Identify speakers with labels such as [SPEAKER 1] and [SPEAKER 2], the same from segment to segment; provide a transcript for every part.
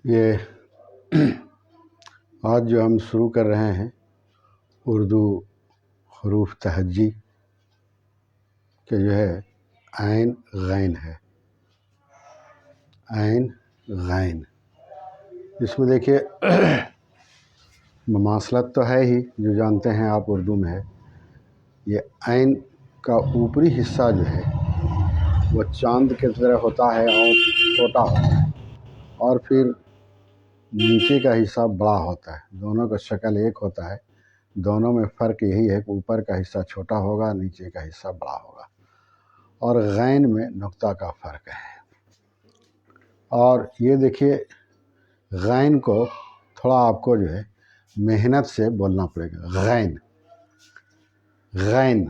[SPEAKER 1] یہ آج جو ہم شروع کر رہے ہیں اردو حروف تہجی کہ جو ہے عین غین ہے. عین غین، اس میں دیکھیے مماثلت تو ہے ہی جو جانتے ہیں آپ اردو میں ہے. یہ عین کا اوپری حصہ جو ہے وہ چاند کی طرح ہوتا ہے اور چھوٹا ہوتا ہے، اور پھر نیچے کا حصہ بڑا ہوتا ہے. دونوں کا شکل ایک ہوتا ہے، دونوں میں فرق یہی ہے کہ اوپر کا حصہ چھوٹا ہوگا، نیچے کا حصہ بڑا ہوگا. اور غین میں نقطہ کا فرق ہے. اور یہ دیکھیے غین کو تھوڑا آپ کو جو ہے محنت سے بولنا پڑے گا. غین، غین،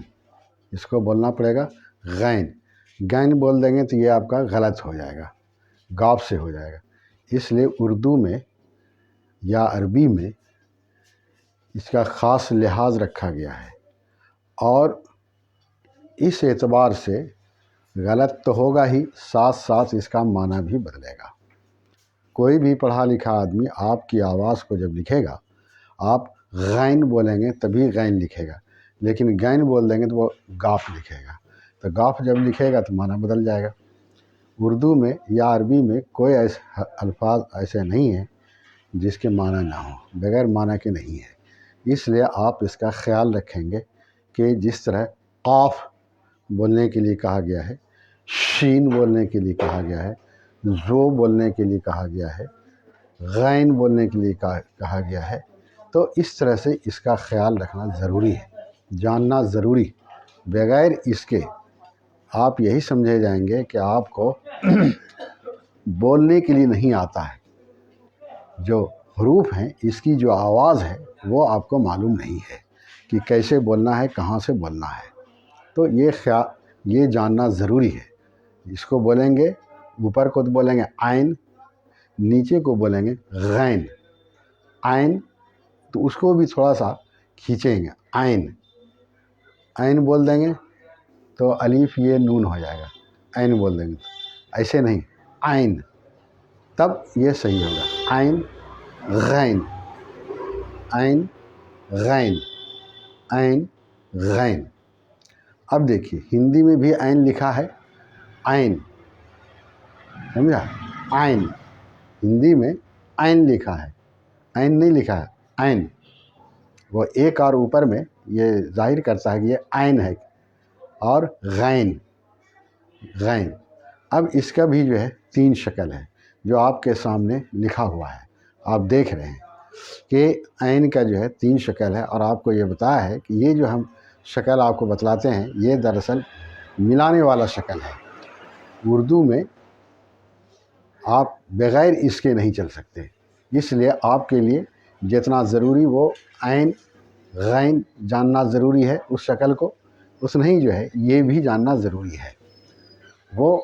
[SPEAKER 1] اس کو بولنا پڑے گا غین. غین بول دیں گے تو یہ آپ کا غلط ہو جائے گا، گاف سے ہو جائے گا. اس لیے اردو میں یا عربی میں اس کا خاص لحاظ رکھا گیا ہے، اور اس اعتبار سے غلط تو ہوگا ہی، ساتھ ساتھ اس کا معنی بھی بدلے گا. کوئی بھی پڑھا لکھا آدمی آپ کی آواز کو جب لکھے گا، آپ غین بولیں گے تبھی غین لکھے گا، لیکن غین بول دیں گے تو وہ گاف لکھے گا. تو گاف جب لکھے گا تو معنی بدل جائے گا. اردو میں یا عربی میں کوئی الفاظ ایسے نہیں ہیں جس کے معنی نہ ہوں، بغیر معنی کے نہیں ہے. اس لیے آپ اس کا خیال رکھیں گے کہ جس طرح قاف بولنے کے لیے کہا گیا ہے، شین بولنے کے لیے کہا گیا ہے، زو بولنے کے لیے کہا گیا ہے، غین بولنے کے لیے کہا گیا ہے، تو اس طرح سے اس کا خیال رکھنا ضروری ہے، جاننا ضروری. بغیر اس کے آپ یہی سمجھے جائیں گے کہ آپ کو بولنے کے لیے نہیں آتا ہے. جو حروف ہیں، اس کی جو آواز ہے وہ آپ کو معلوم نہیں ہے کہ کیسے بولنا ہے، کہاں سے بولنا ہے. تو یہ جاننا ضروری ہے. اس کو بولیں گے، اوپر کو تو بولیں گے عین، نیچے کو بولیں گے غین. عین تو اس کو بھی تھوڑا سا کھینچیں گے، عین. عین بول دیں گے تو الف یہ نون ہو جائے گا. عین بول دیں گے تو ایسے نہیں، عین، تب یہ صحیح ہوگا. عین غین، عین غین، عین غین. اب دیکھیے ہندی میں بھی عین لکھا ہے، عین، سمجھا؟ عین ہندی میں عین لکھا ہے، عین نہیں لکھا ہے، عین. وہ ایک اور اوپر میں یہ ظاہر کرتا ہے کہ یہ عین ہے. اور غین، غین. اب اس کا بھی جو ہے 3 شکل ہے جو آپ کے سامنے لکھا ہوا ہے، آپ دیکھ رہے ہیں کہ عین کا جو ہے 3 شکل ہے. اور آپ کو یہ بتایا ہے کہ یہ جو ہم شکل آپ کو بتلاتے ہیں یہ دراصل ملانے والا شکل ہے. اردو میں آپ بغیر اس کے نہیں چل سکتے. اس لیے آپ کے لیے جتنا ضروری وہ عین غین جاننا ضروری ہے اس شکل کو، اس نہیں جو ہے یہ بھی جاننا ضروری ہے. وہ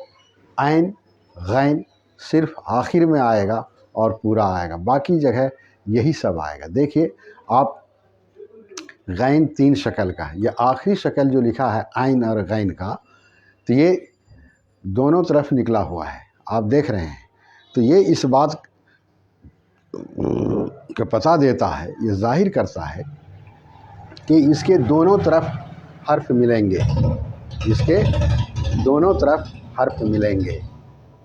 [SPEAKER 1] عین غین صرف آخر میں آئے گا اور پورا آئے گا، باقی جگہ یہی سب آئے گا. دیکھیے آپ غین 3 شکل کا ہے، یہ آخری شکل جو لکھا ہے عین اور غین کا، تو یہ دونوں طرف نکلا ہوا ہے، آپ دیکھ رہے ہیں. تو یہ اس بات کا پتہ دیتا ہے، یہ ظاہر کرتا ہے کہ اس کے دونوں طرف حرف ملیں گے، اس کے دونوں طرف حرف ملیں گے.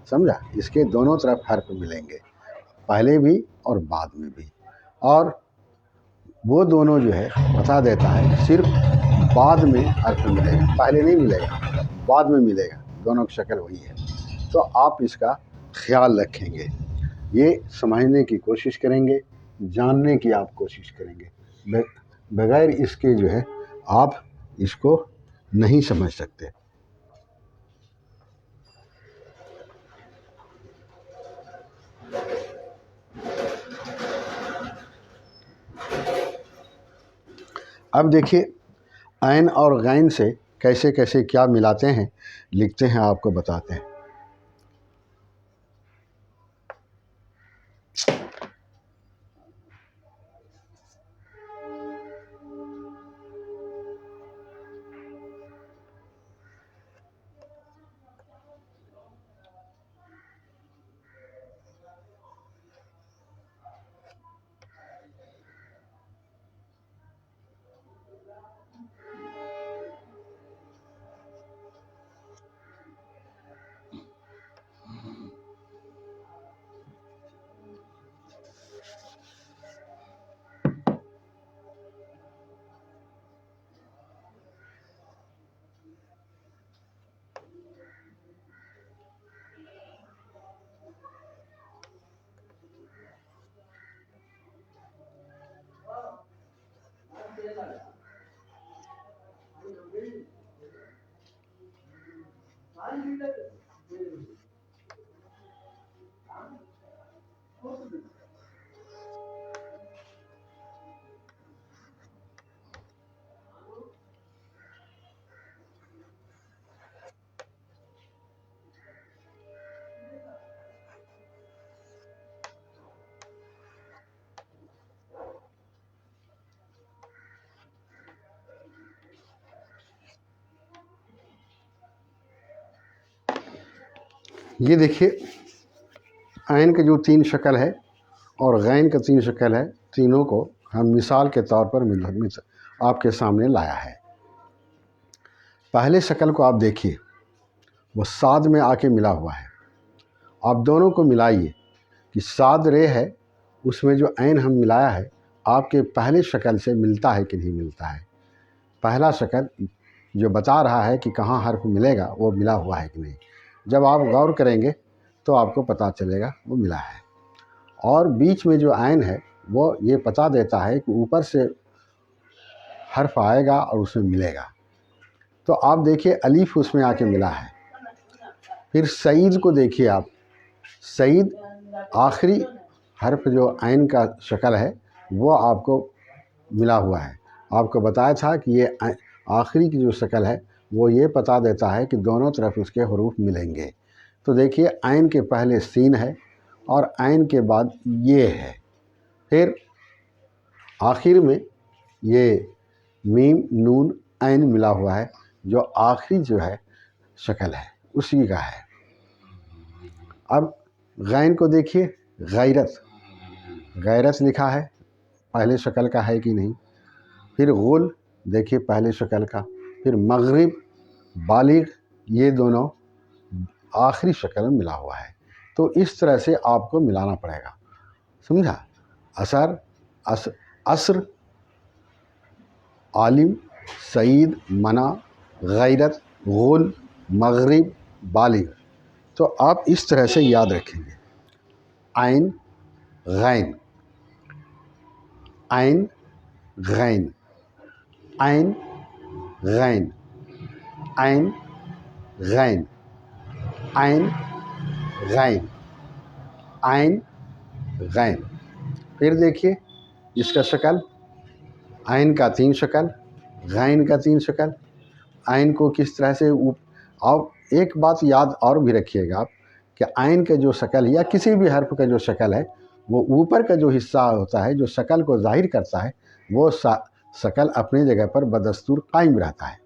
[SPEAKER 1] سمجھا؟ اس کے دونوں طرف حرف ملیں گے، پہلے بھی اور بعد میں بھی. اور وہ دونوں جو ہے بتا دیتا ہے صرف بعد میں حرف ملے گا، پہلے نہیں ملے گا، بعد میں ملے گا. دونوں کی شکل وہی ہے. تو آپ اس کا خیال رکھیں گے، یہ سمجھنے کی کوشش کریں گے، جاننے کی آپ کوشش کریں گے. بغیر اس کے جو ہے آپ اس کو نہیں سمجھ سکتے. اب دیکھیے عین اور غین سے کیسے کیسے کیا ملاتے ہیں لکھتے ہیں، آپ کو بتاتے ہیں۔ یہ دیکھیے عین کا جو 3 شکل ہے اور غین کا 3 شکل ہے، تینوں کو ہم مثال کے طور پر آپ کے سامنے لایا ہے۔ پہلے شکل کو آپ دیکھیے، وہ صاد میں آ کے ملا ہوا ہے۔ آپ دونوں کو ملائیے کہ صاد رے ہے، اس میں جو عین ہم ملایا ہے آپ کے پہلے شکل سے ملتا ہے کہ نہیں ملتا ہے۔ پہلا شکل جو بتا رہا ہے کہ کہاں حرف ملے گا وہ ملا ہوا ہے کہ نہیں۔ جب آپ غور کریں گے تو آپ کو پتہ چلے گا وہ ملا ہے۔ اور بیچ میں جو عین ہے وہ یہ پتہ دیتا ہے کہ اوپر سے حرف آئے گا اور اس میں ملے گا۔ تو آپ دیکھیے الف اس میں آ کے ملا ہے۔ پھر سعید کو دیکھیے آپ، سعید آخری حرف جو عین کا شکل ہے وہ آپ کو ملا ہوا ہے۔ آپ کو بتایا تھا کہ یہ آخری کی جو شکل ہے وہ یہ پتہ دیتا ہے کہ دونوں طرف اس کے حروف ملیں گے۔ تو دیکھیے عین کے پہلے سین ہے اور عین کے بعد یہ ہے، پھر آخر میں یہ میم نون عین ملا ہوا ہے، جو آخری جو ہے شکل ہے اسی کا ہے۔ اب غین کو دیکھیے، غیرت، غیرت لکھا ہے، پہلے شکل کا ہے کہ نہیں۔ پھر غل دیکھیے پہلے شکل کا، پھر مغرب، بالغ، یہ دونوں آخری شکل میں ملا ہوا ہے۔ تو اس طرح سے آپ کو ملانا پڑے گا، سمجھا؟ عصر، عالم، سعید، منع، غیرت، غل، مغرب، بالغ۔ تو آپ اس طرح سے یاد رکھیں گے، عین غین، عین غین، عین غین، عین غین، عین غین، عین غین۔ پھر دیکھیے اس کا شکل، عین کا 3 شکل، غین کا 3 شکل۔ عین کو کس طرح سے آپ ایک بات یاد اور بھی رکھیے گا آپ کہ عین کا جو شکل یا کسی بھی حرف کا جو شکل ہے وہ اوپر کا جو حصہ ہوتا ہے جو شکل کو ظاہر کرتا ہے وہ شکل اپنی جگہ پر بدستور قائم رہتا ہے،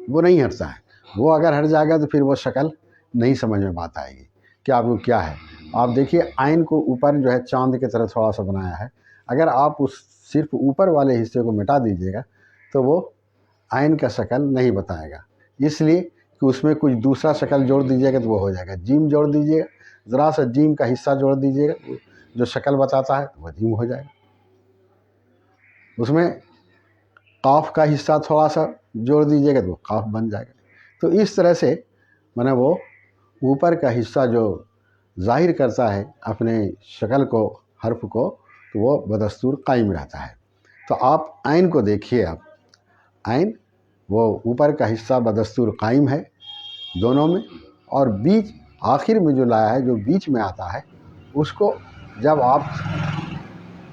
[SPEAKER 1] وہ نہیں ہٹتا ہے۔ وہ اگر ہٹ جائے گا تو پھر وہ شکل نہیں سمجھ میں بات آئے گی کہ آپ کو کیا ہے۔ آپ دیکھیے عین کو اوپر جو ہے چاند کی طرح تھوڑا سا بنایا ہے، اگر آپ اس صرف اوپر والے حصے کو مٹا دیجیے گا تو وہ عین کا شکل نہیں بتائے گا، اس لیے کہ اس میں کچھ دوسرا شکل جوڑ دیجیے گا تو وہ ہو جائے گا۔ جیم جوڑ دیجیے گا، ذرا سا جیم کا حصہ جوڑ دیجیے گا، جو شکل بتاتا ہے وہ جیم ہو جائے گا۔ اس میں قاف کا حصہ تھوڑا سا جوڑ دیجیے گا تو وہ قاف بن جائے گا۔ تو اس طرح سے وہ اوپر کا حصہ جو ظاہر کرتا ہے اپنے شکل کو، حرف کو، تو وہ بدستور قائم رہتا ہے۔ تو آپ عین کو دیکھیے، آپ عین وہ اوپر کا حصہ بدستور قائم ہے دونوں میں، اور بیچ آخر میں جو لایا ہے جو بیچ میں آتا ہے اس کو جب آپ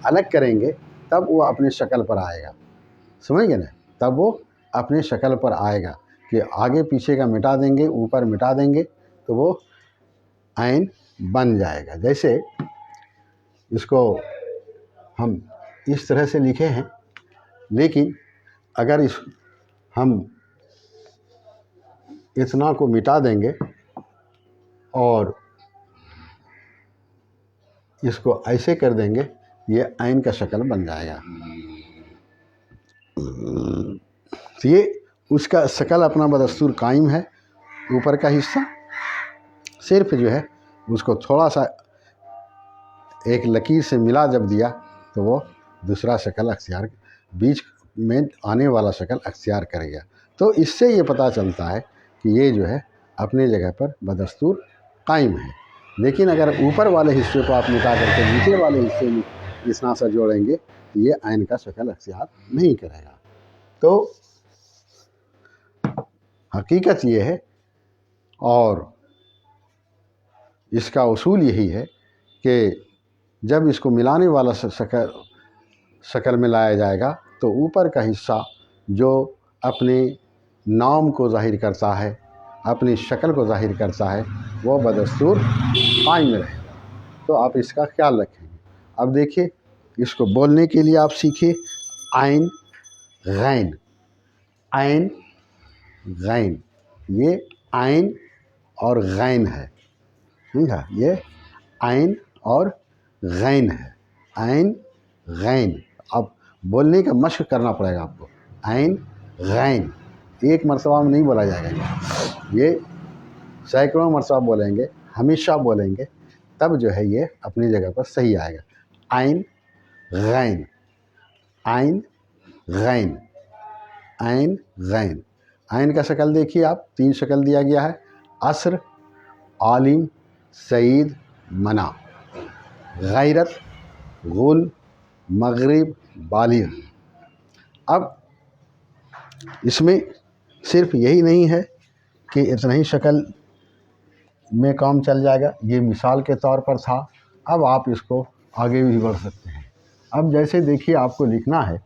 [SPEAKER 1] الگ کریں گے تب وہ اپنے شکل پر آئے گا، سمجھ گئے نا؟ تب وہ اپنے شکل پر آئے گا کہ آگے پیچھے کا مٹا دیں گے، اوپر مٹا دیں گے تو وہ عین بن جائے گا۔ جیسے اس کو ہم اس طرح سے لکھے ہیں، لیکن اگر ہم اتنا کو مٹا دیں گے اور اس کو ایسے کر دیں گے، یہ عین کا شکل بن جائے گا۔ تو یہ اس کا شکل اپنا بدستور قائم ہے۔ اوپر کا حصہ صرف جو ہے اس کو تھوڑا سا ایک لکیر سے ملا جب دیا تو وہ دوسرا شکل اختیار، بیچ میں آنے والا شکل اختیار کرے گا۔ تو اس سے یہ پتہ چلتا ہے کہ یہ جو ہے اپنی جگہ پر بدستور قائم ہے۔ لیکن اگر اوپر والے حصے کو آپ مٹا کر کے نیچے والے حصے میں اتنا سا جوڑیں گے تو یہ عین کا شکل اختیار نہیں کرے گا۔ تو حقیقت یہ ہے اور اس کا اصول یہی ہے کہ جب اس کو ملانے والا شکل میں لایا جائے گا تو اوپر کا حصہ جو اپنے نام کو ظاہر کرتا ہے، اپنی شکل کو ظاہر کرتا ہے، وہ بدستور قائم رہے گا۔ تو آپ اس کا خیال رکھیں گے۔ اب دیکھیے اس کو بولنے کے لیے آپ سیکھیے عین غین، عین غین، یہ عین اور غین ہے، سمجھا؟ یہ عین اور غین ہے، عین غین۔ اب بولنے کا مشق کرنا پڑے گا آپ کو، عین غین، ایک مرتبہ میں نہیں بولا جائے گا، یہ سینکڑوں مرتبہ بولیں گے، ہمیشہ بولیں گے، تب جو ہے یہ اپنی جگہ پر صحیح آئے گا۔ عین غین، عین غین، عین غین۔ عین کا شکل دیکھیے آپ، 3 شکل دیا گیا ہے: عصر، عالم، سعید، منع، غیرت، غل، مغرب، بالغ۔ اب اس میں صرف یہی نہیں ہے کہ اتنا ہی شکل میں کام چل جائے گا، یہ مثال کے طور پر تھا۔ اب آپ اس کو آگے بھی بڑھ سکتے ہیں۔ اب جیسے دیکھیے آپ کو لکھنا ہے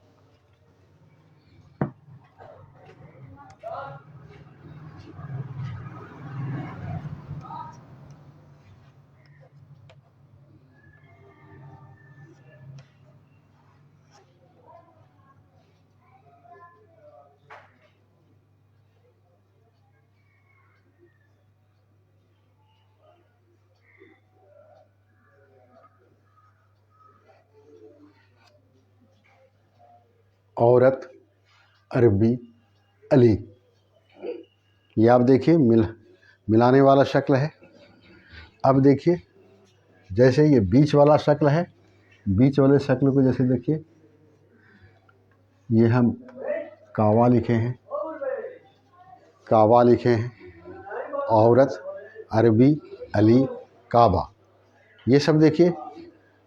[SPEAKER 1] عورت، عربی، علی۔ یہ آپ دیکھیے ملانے والا شکل ہے۔ اب دیکھیے جیسے یہ بیچ والا شکل ہے، بیچ والے شکل کو جیسے دیکھیے، یہ ہم کعبہ لکھے ہیں، کعبہ لکھے ہیں، عورت، عربی، علی، کعبہ، یہ سب دیکھیے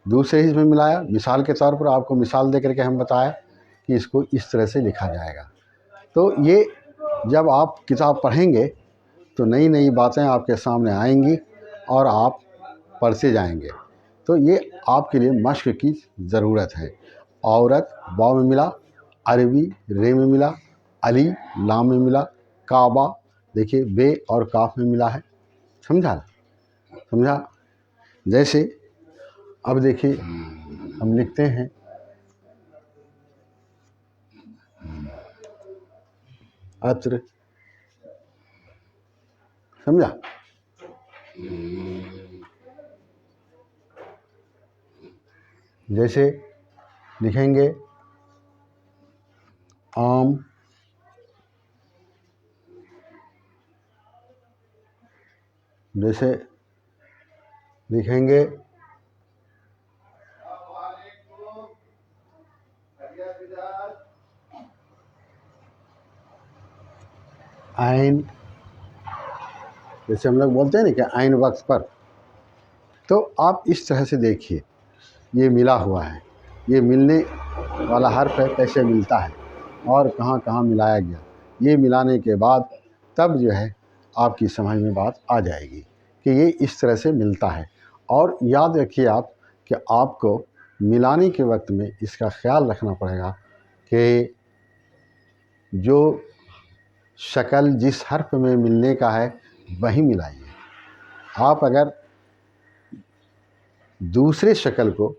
[SPEAKER 1] دوسرے حصے میں ملایا۔ مثال کے طور پر آپ کو مثال دے کر کے ہم بتایا کہ اس کو اس طرح سے لکھا جائے گا۔ تو یہ جب آپ کتاب پڑھیں گے تو نئی نئی باتیں آپ کے سامنے آئیں گی اور آپ پڑھتے جائیں گے۔ تو یہ آپ کے لیے مشق کی ضرورت ہے۔ عورت واو میں ملا، عربی رے میں ملا، علی لام میں ملا، کعبہ دیکھیے بے اور کاف میں ملا ہے۔ سمجھا؟ جیسے اب دیکھیے ہم لکھتے ہیں عطر، سمجھا؟ جیسے لکھیں گے آم، جیسے لکھیں گے عین، جیسے ہم لوگ بولتے ہیں نا کہ عین وقت پر۔ تو آپ اس طرح سے دیکھیے یہ ملا ہوا ہے، یہ ملنے والا حرف ہے، کیسے ملتا ہے اور کہاں کہاں ملایا گیا، یہ ملانے کے بعد تب جو ہے آپ کی سمجھ میں بات آ جائے گی کہ یہ اس طرح سے ملتا ہے۔ اور یاد رکھیے آپ کہ آپ کو ملانے کے وقت میں اس کا خیال رکھنا پڑے گا کہ جو شکل جس حرف میں ملنے کا ہے وہی ملائیے. آپ اگر دوسرے شکل کو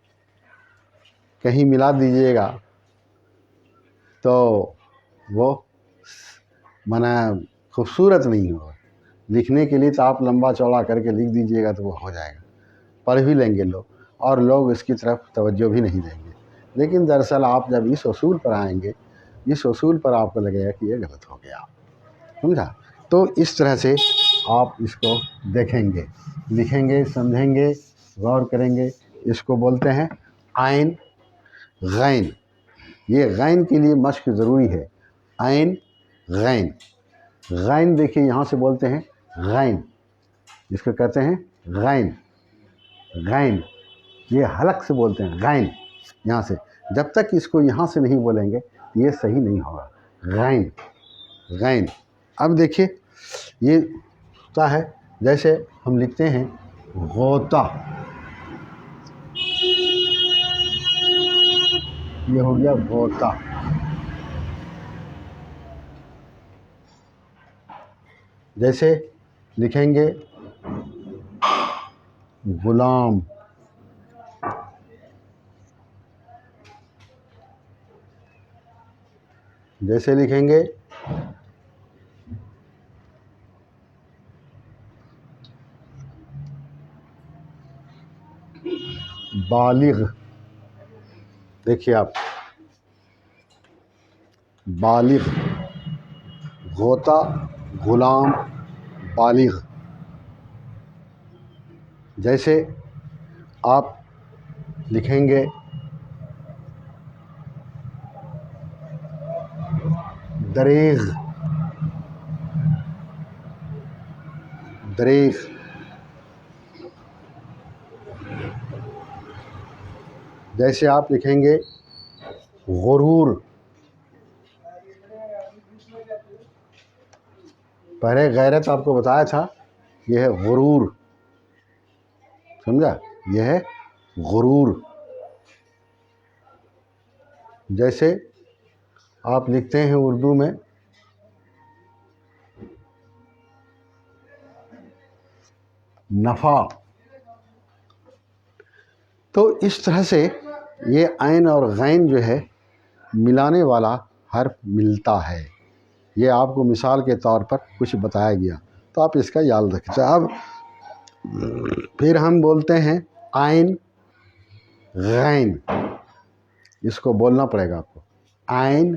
[SPEAKER 1] کہیں ملا دیجیے گا تو وہ مانا خوبصورت نہیں ہوگا. لکھنے کے لیے تو آپ لمبا چوڑا کر کے لکھ دیجیے گا تو وہ ہو جائے گا, پڑھ بھی لیں گے لوگ, اور لوگ اس کی طرف توجہ بھی نہیں دیں گے. لیکن دراصل آپ جب اس اصول پر آئیں گے, اس اصول پر آپ کو لگے گا کہ یہ غلط ہو گیا, سمجھا. تو اس طرح سے آپ اس کو دیکھیں گے, لکھیں گے, سمجھیں گے, غور کریں گے. اس کو بولتے ہیں عین غین. یہ غین کے لیے مشق ضروری ہے. عین غین. غین دیکھیے یہاں سے بولتے ہیں غین, جس کو کہتے ہیں غین. غین یہ حلق سے بولتے ہیں غین. یہاں سے جب تک اس کو یہاں سے نہیں بولیں گے یہ صحیح نہیں ہوگا. غین غین. اب دیکھیے یہ ہوتا ہے جیسے ہم لکھتے ہیں غوطہ, یہ ہو گیا غوطہ. جیسے لکھیں گے غلام, جیسے لکھیں گے بالغ. دیکھیے آپ بالغ, غوطہ, غلام, بالغ. جیسے آپ لکھیں گے دریغ, دریغ. جیسے آپ لکھیں گے غرور. پہلے غیرت آپ کو بتایا تھا, یہ ہے غرور, سمجھا, یہ ہے غرور. جیسے آپ لکھتے ہیں اردو میں نفع. تو اس طرح سے یہ عین اور غین جو ہے ملانے والا حرف ملتا ہے. یہ آپ کو مثال کے طور پر کچھ بتایا گیا, تو آپ اس کا یاد رکھیں. اب پھر ہم بولتے ہیں عین غین. اس کو بولنا پڑے گا آپ کو, عین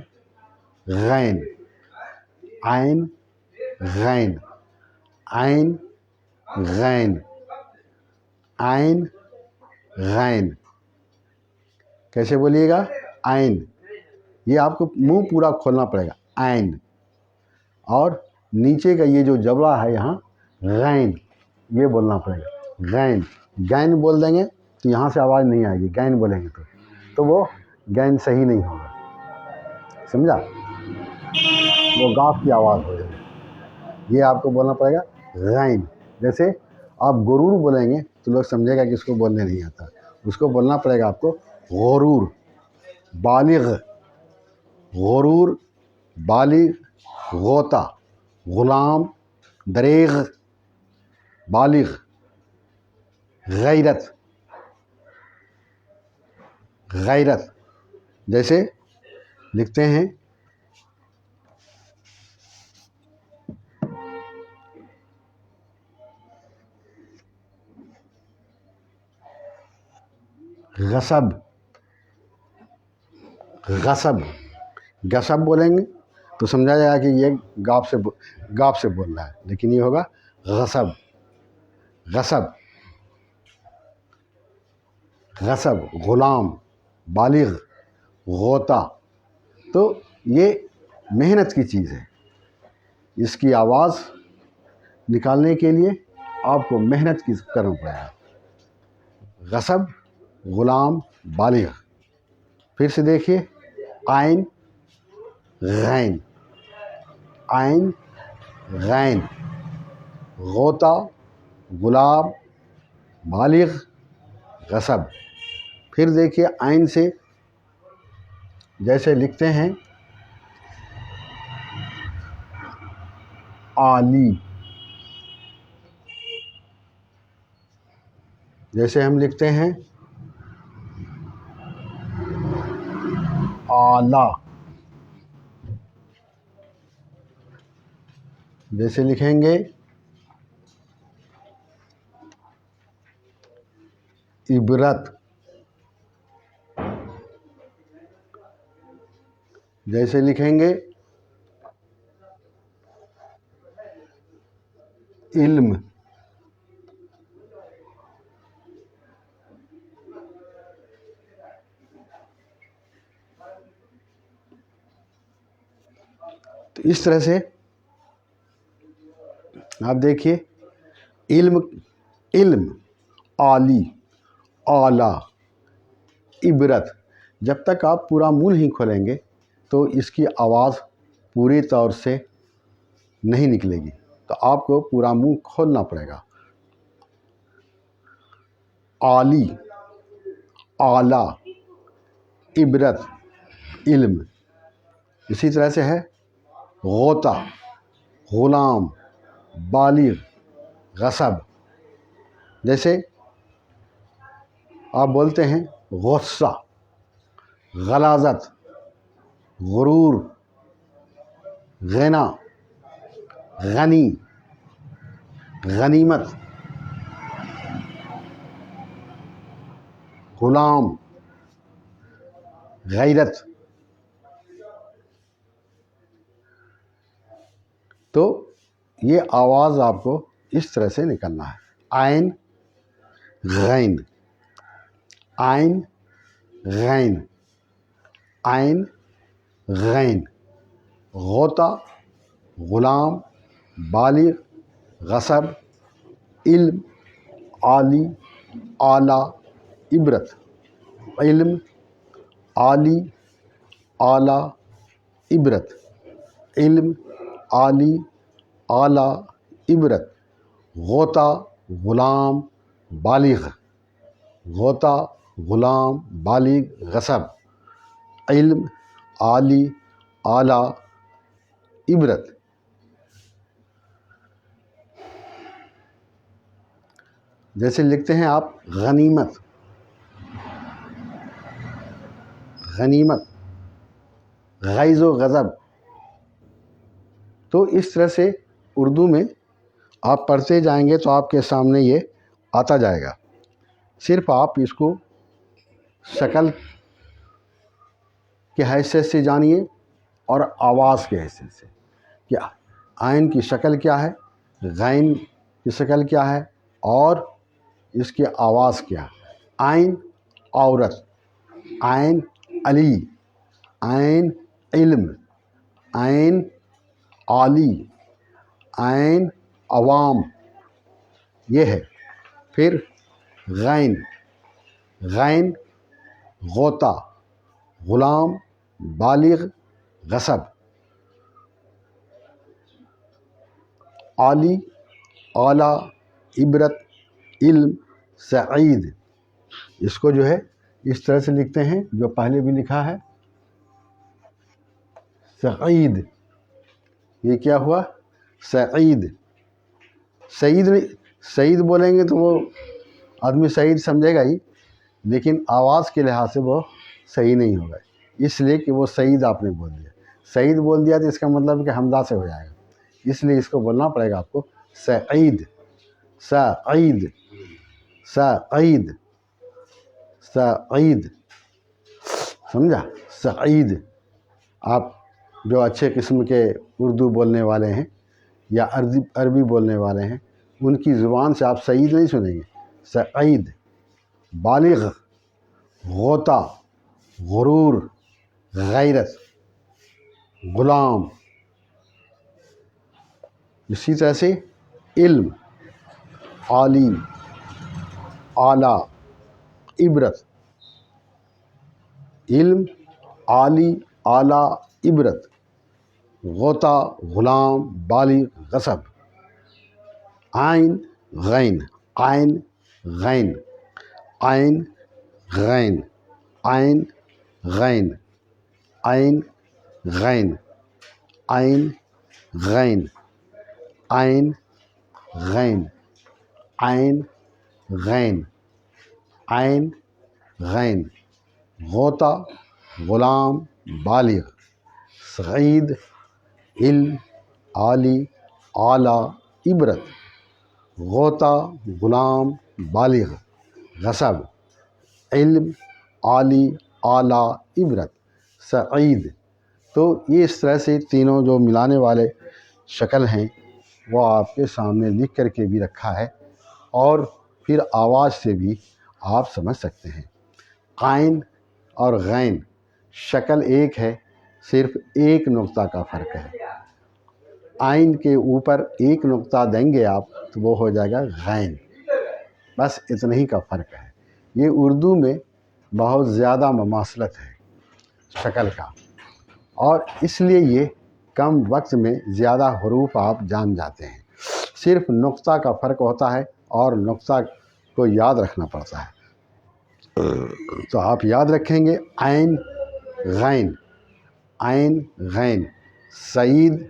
[SPEAKER 1] غین, عین غین, عین غین, عین غین. کیسے بولیے گا؟ عین. یہ آپ کو منہ پورا کھولنا پڑے گا, عین. اور نیچے کا یہ جو جبڑا ہے یہاں غین, یہ بولنا پڑے گا غین. غین بول دیں گے تو یہاں سے آواز نہیں آئے گی, غین بولیں گے تو وہ غین صحیح نہیں ہوگا, سمجھا, وہ گاف کی آواز ہو جائے گی. یہ آپ کو بولنا پڑے گا غین. جیسے آپ غرور بولیں گے تو لوگ سمجھے گا کہ اس کو بولنے نہیں آتا, اس کو بولنا پڑے گا آپ کو غرور. بالغ, غرور, بالغ, غوطہ, غلام, دریغ, بالغ, غیرت, غیرت. جیسے لکھتے ہیں غصب. غصب, غصب بولیں گے تو سمجھا جائے گا کہ یہ گاف سے بول رہا ہے, لیکن یہ ہوگا غصب. غصب, غصب, غلام, بالغ, غوطہ. تو یہ محنت کی چیز ہے. اس کی آواز نکالنے کے لیے آپ کو محنت کی کرنا پڑے گا. غصب, غلام, بالغ. پھر سے دیکھیے عین غین, عین غین, غوطہ, غلام, بالغ, غصب. پھر دیکھیے عین سے جیسے لکھتے ہیں عالی. جیسے ہم لکھتے ہیں اعلیٰ. جیسے لکھیں گے عبرت. جیسے لکھیں گے علم. تو اس طرح سے آپ دیکھیے علم، علم، عالی، اعلیٰ، عبرت. جب تک آپ پورا منہ نہیں کھولیں گے تو اس کی آواز پوری طور سے نہیں نکلے گی. تو آپ کو پورا منہ کھولنا پڑے گا. عالی، اعلیٰ، عبرت، علم. اسی طرح سے ہے غوطہ، غلام، بالغ، غصب. جیسے آپ بولتے ہیں غصہ، غلاظت، غرور، غنا، غنی، غنیمت، غلام، غیرت. تو یہ آواز آپ کو اس طرح سے نکلنا ہے. عین، غین، عین، غین، عین، غین. غوطہ، غلام، بالغ، غصب، علم، عالی، اعلیٰ، عبرت. علم، عالی، اعلیٰ، عبرت. علم، عالی، اعلیٰ، عبرت. غوطہ، غلام، بالغ. غوطہ، غلام، بالغ، غصب. علم، عالی، اعلیٰ، عبرت. جیسے لکھتے ہیں آپ غنیمت، غنیمت، غیظ و غضب. تو اس طرح سے اردو میں آپ پڑھتے جائیں گے تو آپ کے سامنے یہ آتا جائے گا. صرف آپ اس کو شکل کی حیثیت سے جانیے اور آواز کی حیثیت سے کہ عین کی شکل کیا ہے، غین کی شکل کیا ہے اور اس کی آواز کیا ہے. عین عورت، عین علی، عین علم، عین عالی، عین عوام. یہ ہے. پھر غین، غین غوطہ، غلام، بالغ، غصب. عالی، اعلیٰ، عبرت، علم، سعید. اس کو جو ہے اس طرح سے لکھتے ہیں جو پہلے بھی لکھا ہے سعید. یہ کیا ہوا؟ سعید. سعید سعید بولیں گے تو وہ آدمی سعید سمجھے گا ہی، لیکن آواز کے لحاظ سے وہ صحیح نہیں ہوگا. اس لیے کہ وہ سعید آپ نے بول دیا. سعید بول دیا تو اس کا مطلب کہ حمزہ سے ہو جائے گا. اس لیے اس کو بولنا پڑے گا آپ کو سعید، سعید، سعید، سعید. سمجھا؟ سعید. آپ جو اچھے قسم کے اردو بولنے والے ہیں یا عربی بولنے والے ہیں ان کی زبان سے آپ سعید نہیں سنیں گے. سعید. بالغ، غوطہ، غرور، غیرت، غلام. اسی طرح سے علم، عالی، اعلیٰ، عبرت. علم، عالی، اعلیٰ، عبرت. غوطہ، غلام، بالغ، غصب. عین غین، عین غین، عین غین، عین غین، عین غین، عین غین، عین غین عین غین عین غین غوطہ غلام بالغ سعید علم عالی اعلیٰ عبرت غوطہ غلام بالغ غصب علم عالی اعلیٰ عبرت سعید۔ تو یہ اس طرح سے تینوں جو ملانے والے شکل ہیں وہ آپ کے سامنے لکھ کر کے بھی رکھا ہے، اور پھر آواز سے بھی آپ سمجھ سکتے ہیں۔ عین اور غین شکل ایک ہے، صرف ایک نقطہ کا فرق ہے۔ عین کے اوپر ایک نقطہ دیں گے آپ تو وہ ہو جائے گا غین، بس اتنا ہی کا فرق ہے۔ یہ اردو میں بہت زیادہ مماثلت ہے شکل کا، اور اس لیے یہ کم وقت میں زیادہ حروف آپ جان جاتے ہیں۔ صرف نقطہ کا فرق ہوتا ہے اور نقطہ کو یاد رکھنا پڑتا ہے۔ تو آپ یاد رکھیں گے عین غین عین غین سعید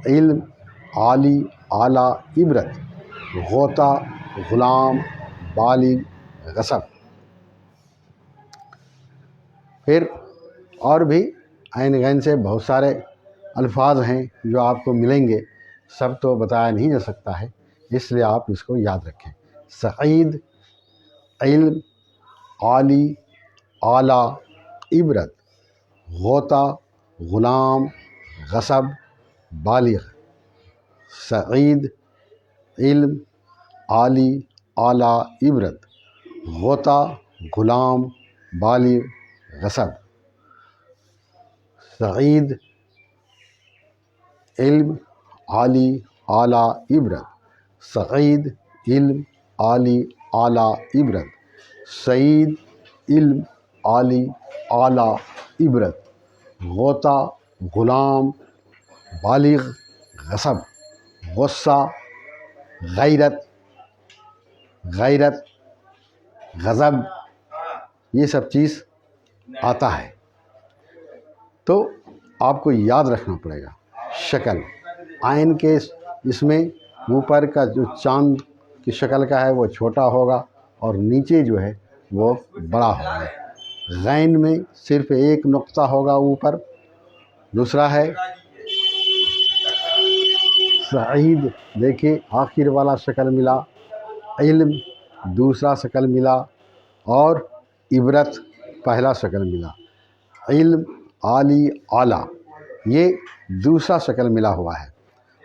[SPEAKER 1] علم عالی اعلیٰ عبرت غوطہ غلام بالغ غصب۔ پھر اور بھی عین غین سے بہت سارے الفاظ ہیں جو آپ کو ملیں گے، سب تو بتایا نہیں جا سکتا ہے، اس لیے آپ اس کو یاد رکھیں۔ سعید علم عالی اعلیٰ عبرت غوطہ غلام غصب بالغ سعید علم عالی اعلیٰ عبرت غوطہ غلام بالغ غصب سعید علم عالی اعلیٰ عبرت سعید علم عالی اعلیٰ عبرت سعید علم عالی اعلیٰ عبرت غوطہ غلام بالغ غصب غصہ غیرت غیرت غضب، یہ سب چیز آتا ہے۔ تو آپ کو یاد رکھنا پڑے گا شکل عین کے، اس میں اوپر کا جو چاند کی شکل کا ہے وہ چھوٹا ہوگا اور نیچے جو ہے وہ بڑا ہوگا۔ غین میں صرف ایک نقطہ ہوگا اوپر۔ دوسرا ہے سعید، دیکھیے آخر والا شکل ملا، علم دوسرا شکل ملا، اور عبرت پہلا شکل ملا۔ علم عالی اعلیٰ یہ دوسرا شکل ملا ہوا ہے،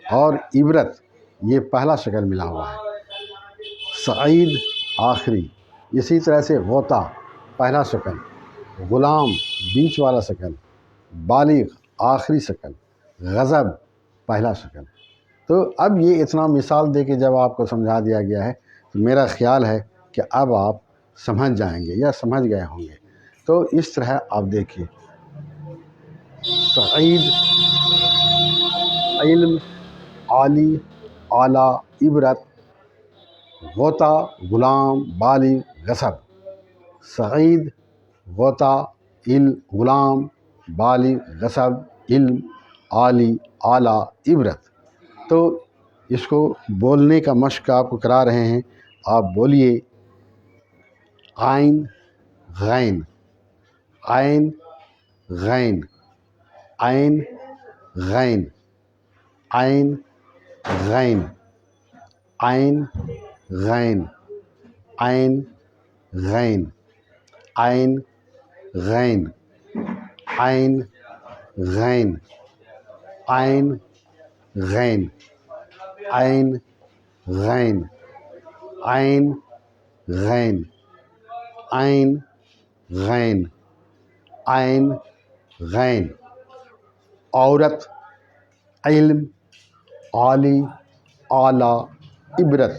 [SPEAKER 1] اور عبرت یہ پہلا شکل ملا ہوا ہے۔ سعید آخری، اسی طرح سے غوطہ پہلا شکل، غلام بیچ والا شکل، بالغ آخری شکل، غضب پہلا شکل۔ تو اب یہ اتنا مثال دے کے جب آپ کو سمجھا دیا گیا ہے تو میرا خیال ہے کہ اب آپ سمجھ جائیں گے یا سمجھ گئے ہوں گے۔ تو اس طرح آپ دیکھیے سعید علم عالی اعلیٰ عبرت غوطہ غلام بالغ غصب سعید غوطہ علم غلام بالغ غصب علم عالی اعلیٰ عبرت۔ تو اس کو بولنے کا مشق آپ کو کرا رہے ہیں، آپ بولیے عین غین عین غین عین غین عین غین عین غین عین غین عین غین عین غین عین غین عین غین عین غین عین غین عین غین عورت علم عالی اعلیٰ عبرت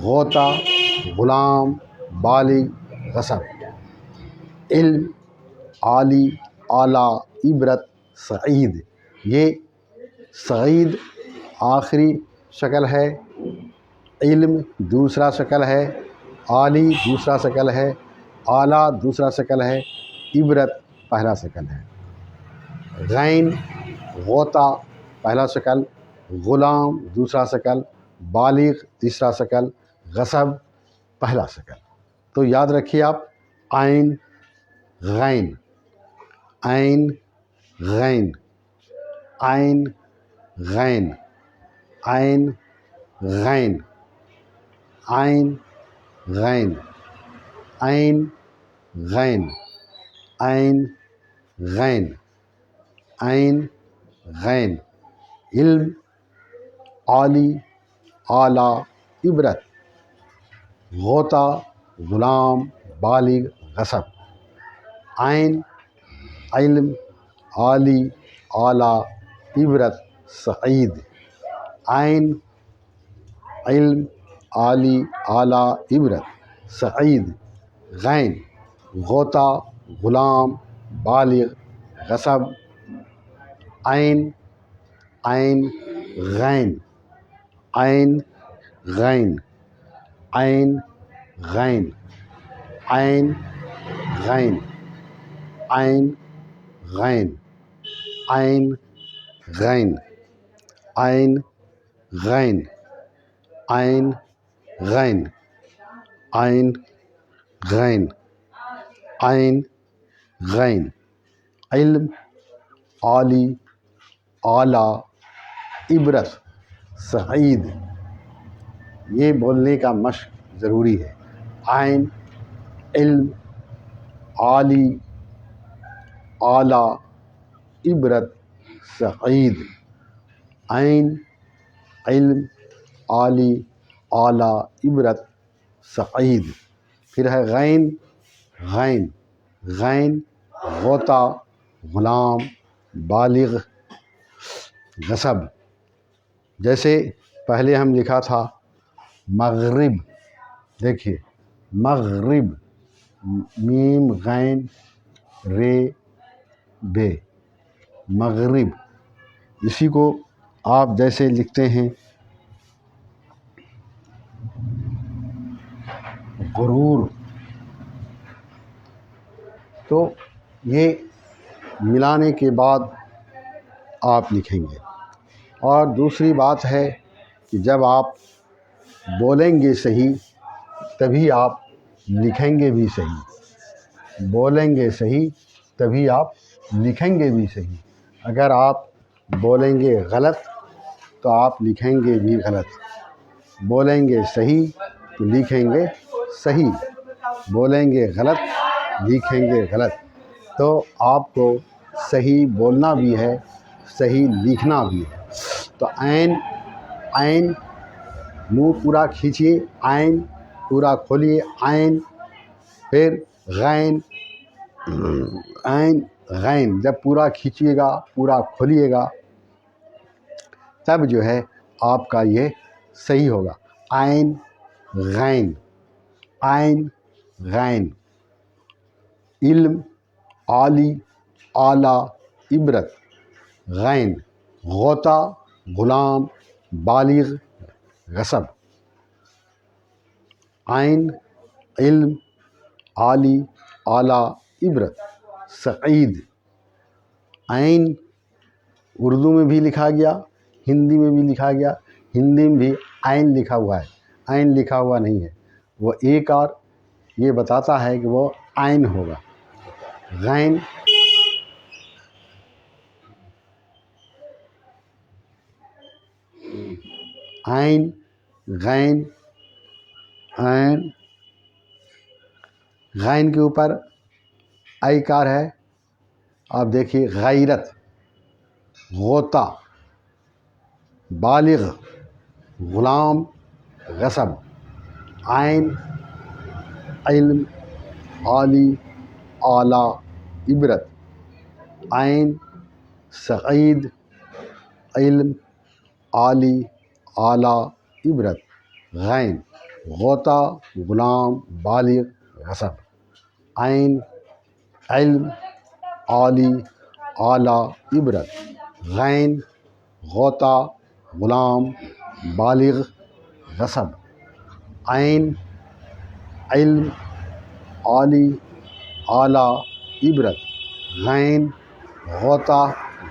[SPEAKER 1] غوطہ غلام بالغ غصب علم عالی اعلیٰ عبرت سعید۔ یہ سعید آخری شکل ہے، علم دوسرا شکل ہے، عالی دوسرا شکل ہے، اعلیٰ دوسرا شکل ہے، عبرت پہلا شکل ہے۔ غین غوطہ پہلا شکل، غلام دوسرا شکل، بالغ تیسرا شکل، غصب پہلا شکل۔ تو یاد رکھیے آپ، عین غین، عین غین، عین غین، عین غین، عین غین، عین غین، عین غین، عین غین۔ علم، عالی، اعلیٰ، عبرت، غوطہ، غلام، بالغ، غصب۔ عین، علم، عالی، اعلیٰ، عبرت، سعید۔ عین، علم، عالی، اعلیٰ، عبرت، سعید۔ غین، غوطہ، غلام، بالغ، غصب۔ عین، عین غین، عین غین، عین غین، عین غین، عین غین، عین غین، عین غین، عین غین، عین غین، عین غین۔ علم، عالی، اعلیٰ، عبرت، سعید۔ یہ بولنے کا مشق ضروری ہے۔ عین، علم، عالی، اعلیٰ، عبرت، سعید۔ عین، علم، عالی، اعلیٰ، عبرت، سعید۔ پھر ہے غین، غین، غین، غوطہ، غلام، بالغ، غصب۔ جیسے پہلے ہم لکھا تھا مغرب، دیکھیے مغرب، میم غین رے بے، مغرب۔ اسی کو آپ جیسے لکھتے ہیں غرور، تو یہ ملانے کے بعد آپ لکھیں گے۔ اور دوسری بات ہے کہ جب آپ بولیں گے صحیح تبھی آپ لکھیں گے بھی صحیح، بولیں گے صحیح تبھی آپ لکھیں گے بھی صحیح۔ اگر آپ بولیں گے غلط تو آپ لکھیں گے بھی غلط، بولیں گے صحیح تو لکھیں گے صحیح، بولیں گے غلط لکھیں گے غلط۔ تو آپ کو صحیح بولنا بھی ہے، صحیح لکھنا بھی ہے۔ تو عین، عین، منہ پورا کھینچیے، عین پورا کھولیے، عین۔ پھر غین، عین غین، جب پورا کھینچیے گا، پورا کھولیے گا، تب جو ہے آپ کا یہ صحیح ہوگا۔ عین غین، عین غین۔ علم، عالی، اعلیٰ، عبرت، غین، غوطہ، غلام، بالغ، غصب۔ عین، علم، عالی، اعلیٰ، عبرت، سعید۔ عین اردو میں بھی لکھا گیا، ہندی میں بھی لکھا گیا۔ ہندی میں بھی عین لکھا ہوا ہے، عین لکھا ہوا نہیں ہے، وہ ایک اور یہ بتاتا ہے کہ وہ عین ہوگا۔ غین، عین غین، عین غین کے اوپر اے کار ہے، آپ دیکھیے غیرت، غوطہ، بالغ، غلام، غصب۔ عین، علم، عالی، اعلیٰ، عبرت، عین، سعید، علم، عالی، اعلیٰ، عبرت، غین، غوطہ، غلام، بالغ، غصب۔ عین، علم، عالی، اعلیٰ، عبرت، غین، غوطہ، غلام، بالغ، غصب۔ عین، علم، عالی، اعلیٰ، عبرت، غین، غوطہ،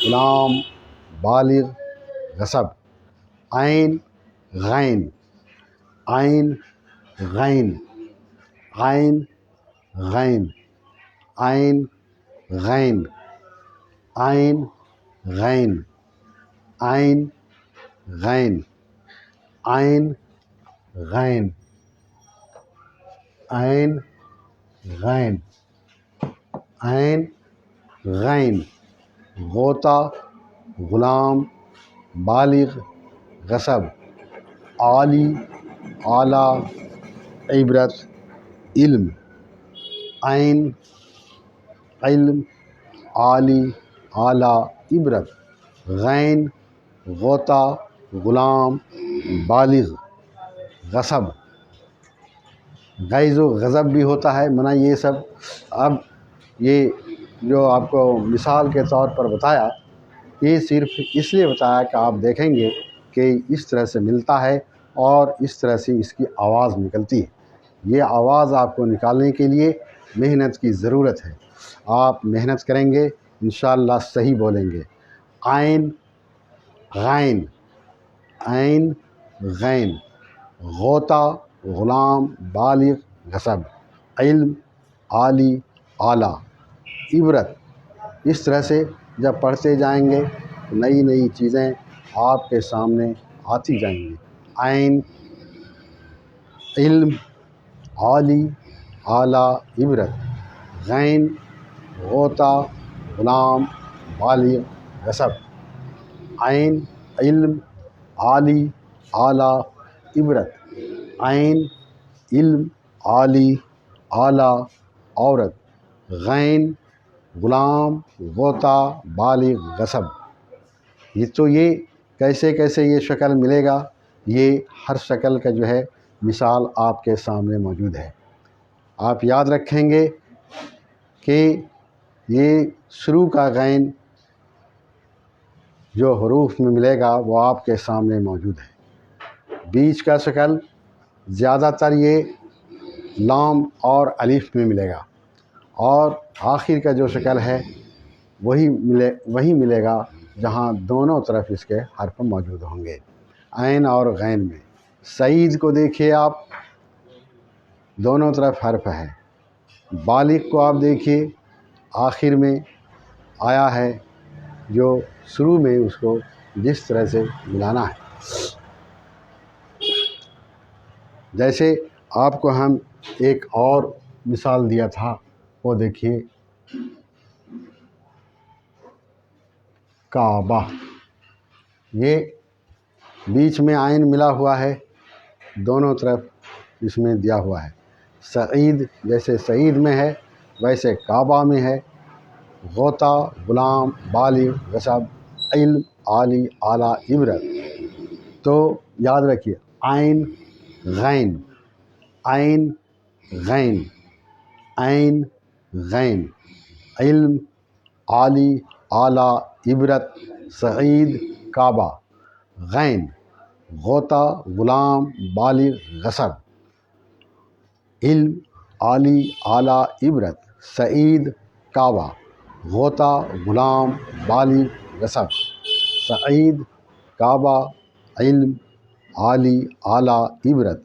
[SPEAKER 1] غلام، بالغ، غصب۔ عین غین عین غین عین غین عین غین عین غین عین غین عین غین عین غین عین غین غوطہ غلام بالغ غصب عالی اعلیٰ عبرت علم عین علم عالی اعلیٰ عبرت غین غوطہ غلام بالغ غصب غیظ و غضب بھی ہوتا ہے منع یہ سب. اب یہ جو آپ کو مثال کے طور پر بتایا یہ صرف اس لیے بتایا کہ آپ دیکھیں گے کہ اس طرح سے ملتا ہے اور اس طرح سے اس کی آواز نکلتی ہے. یہ آواز آپ کو نکالنے کے لیے محنت کی ضرورت ہے. آپ محنت کریں گے انشاءاللہ صحیح بولیں گے. عین غین عین غین غوطہ غلام بالغ غصب علم عالی اعلیٰ عبرت. اس طرح سے جب پڑھتے جائیں گے تو نئی نئی چیزیں آپ کے سامنے آتی جائیں گی. عین علم عالی اعلیٰ عبرت غین غوطہ غلام بالغ غصب عین علم عالی اعلیٰ عبرت عین علم عالی اعلیٰ عورت غین غلام غوطہ بالغ غصب. یہ کیسے کیسے یہ شکل ملے گا یہ ہر شکل کا جو ہے مثال آپ کے سامنے موجود ہے. آپ یاد رکھیں گے کہ یہ شروع کا غین جو حروف میں ملے گا وہ آپ کے سامنے موجود ہے. بیچ کا شکل زیادہ تر یہ لام اور الف میں ملے گا اور آخر کا جو شکل ہے وہی ملے گا جہاں دونوں طرف اس کے حرف موجود ہوں گے عین اور غین میں. سعید کو دیکھیے آپ دونوں طرف حرف ہے. بالغ کو آپ دیکھیے آخر میں آیا ہے جو شروع میں اس کو جس طرح سے ملانا ہے. جیسے آپ کو ہم ایک اور مثال دیا تھا وہ دیکھیے کعبہ. یہ بیچ میں عین ملا ہوا ہے دونوں طرف اس میں دیا ہوا ہے. سعید جیسے سعید میں ہے ویسے کعبہ میں ہے. غوطہ غلام بالغ غصب علم عالی اعلیٰ عبرت. تو یاد رکھیے عین غین عین غین عین غین علم عالی اعلیٰ عبرت سعید کعبہ غین غوطہ غلام بالغ غصب علم عالی اعلیٰ عبرت سعید کعبہ غوطہ غلام بالغ غصب سعید کعبہ علم عالی اعلیٰ عبرت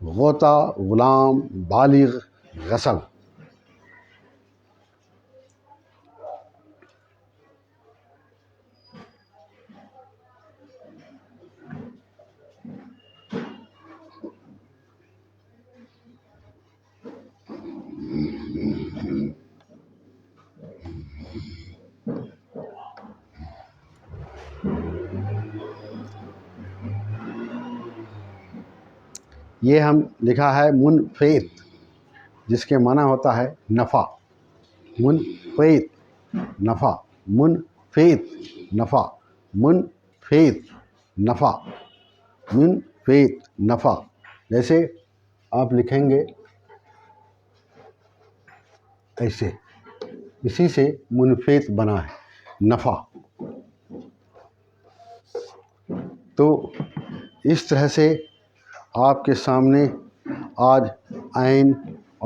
[SPEAKER 1] غوطہ غلام بالغ غصب. یہ ہم لکھا ہے منفیت جس کے معنی ہوتا ہے نفع. منفیت نفع منفیت نفع منفیت نفع منفیت نفع. جیسے آپ لکھیں گے ایسے اسی سے منفیت بنا ہے نفع. تو اس طرح سے آپ کے سامنے آج عین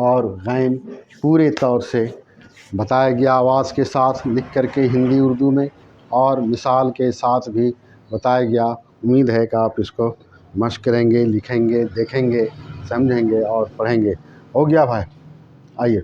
[SPEAKER 1] اور غین پورے طور سے بتایا گیا آواز کے ساتھ لکھ کر کے ہندی اردو میں اور مثال کے ساتھ بھی بتایا گیا. امید ہے کہ آپ اس کو مشق کریں گے، لکھیں گے، دیکھیں گے، سمجھیں گے اور پڑھیں گے. ہو گیا بھائی؟ آئیے.